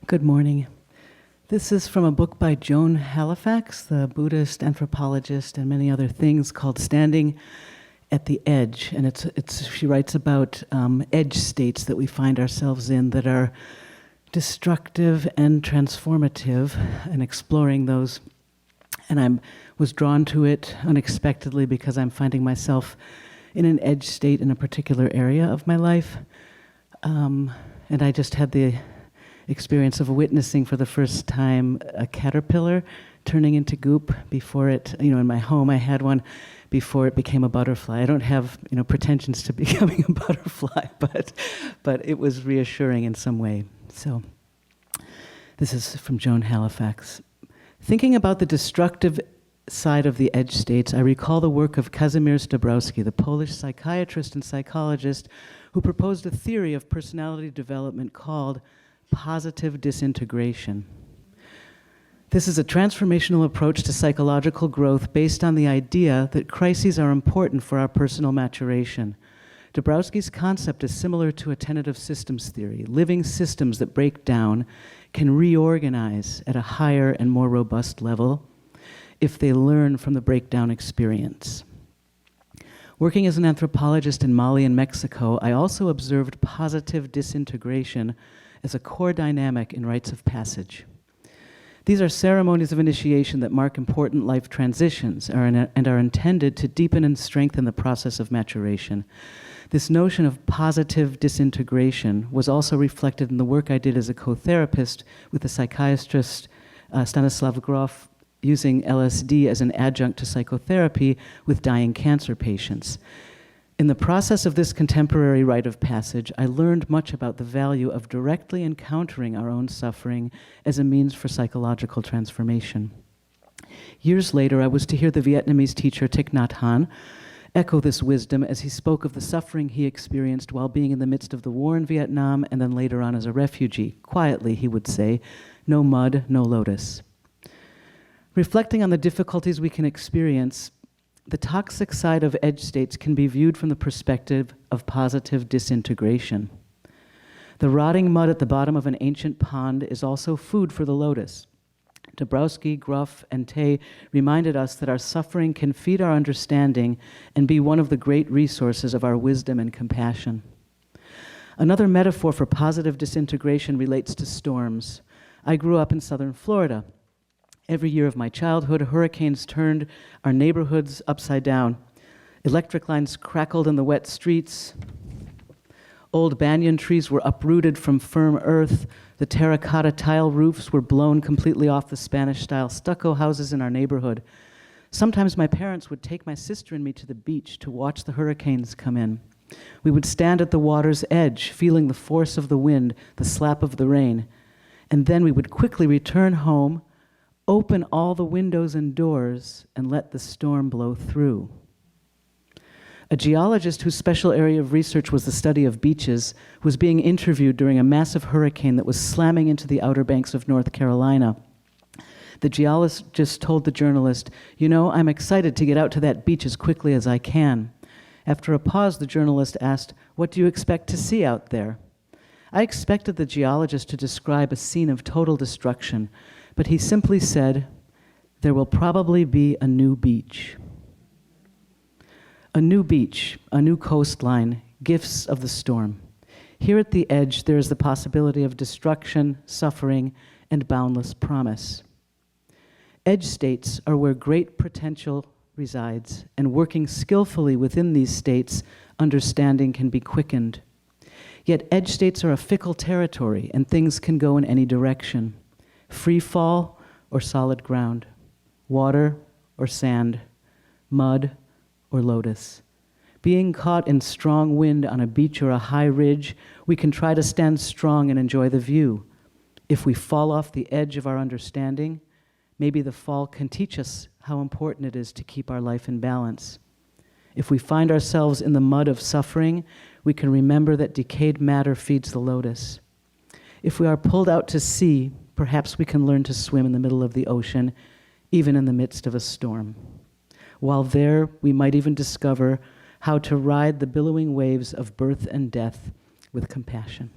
Good morning. This is from a book by Joan Halifax, the Buddhist anthropologist, and many other things, called Standing at the Edge. And she writes about edge states that we find ourselves in that are destructive and transformative, and exploring those. And I was drawn to it unexpectedly because I'm finding myself in an edge state in a particular area of my life. And I just had the experience of witnessing for the first time a caterpillar turning into goop before it, in my home I had one before it became a butterfly. I don't have, pretensions to becoming a butterfly, but it was reassuring in some way. So this is from Joan Halifax. Thinking about the destructive side of the edge states, I recall the work of Kazimierz Dabrowski, the Polish psychiatrist and psychologist who proposed a theory of personality development called positive disintegration. This is a transformational approach to psychological growth based on the idea that crises are important for our personal maturation. Dabrowski's concept is similar to attentive systems theory. Living systems that break down can reorganize at a higher and more robust level if they learn from the breakdown experience. Working as an anthropologist in Mali and Mexico, I also observed positive disintegration as a core dynamic in rites of passage. These are ceremonies of initiation that mark important life transitions and are intended to deepen and strengthen the process of maturation. This notion of positive disintegration was also reflected in the work I did as a co-therapist with the psychiatrist Stanislav Grof, using LSD as an adjunct to psychotherapy with dying cancer patients. In the process of this contemporary rite of passage, I learned much about the value of directly encountering our own suffering as a means for psychological transformation. Years later, I was to hear the Vietnamese teacher Thich Nhat Hanh echo this wisdom as he spoke of the suffering he experienced while being in the midst of the war in Vietnam and then later on as a refugee. Quietly, he would say, "No mud, no lotus." Reflecting on the difficulties we can experience, the toxic side of edge states can be viewed from the perspective of positive disintegration. The rotting mud at the bottom of an ancient pond is also food for the lotus. Dabrowski, Grof, and Tay reminded us that our suffering can feed our understanding and be one of the great resources of our wisdom and compassion. Another metaphor for positive disintegration relates to storms. I grew up in southern Florida. Every year of my childhood, hurricanes turned our neighborhoods upside down. Electric lines crackled in the wet streets. Old banyan trees were uprooted from firm earth. The terracotta tile roofs were blown completely off the Spanish-style stucco houses in our neighborhood. Sometimes my parents would take my sister and me to the beach to watch the hurricanes come in. We would stand at the water's edge, feeling the force of the wind, the slap of the rain. And then we would quickly return home, open all the windows and doors, and let the storm blow through. A geologist whose special area of research was the study of beaches was being interviewed during a massive hurricane that was slamming into the Outer Banks of North Carolina. The geologist told the journalist, "I'm excited to get out to that beach as quickly as I can." After a pause, the journalist asked, "What do you expect to see out there?" I expected the geologist to describe a scene of total destruction, but he simply said, "There will probably be a new beach." A new beach, a new coastline, gifts of the storm. Here at the edge, there is the possibility of destruction, suffering, and boundless promise. Edge states are where great potential resides, and working skillfully within these states, understanding can be quickened. Yet edge states are a fickle territory, and things can go in any direction. Free fall or solid ground, water or sand, mud or lotus. Being caught in strong wind on a beach or a high ridge, we can try to stand strong and enjoy the view. If we fall off the edge of our understanding, maybe the fall can teach us how important it is to keep our life in balance. If we find ourselves in the mud of suffering, we can remember that decayed matter feeds the lotus. If we are pulled out to sea, perhaps we can learn to swim in the middle of the ocean, even in the midst of a storm. While there, we might even discover how to ride the billowing waves of birth and death with compassion.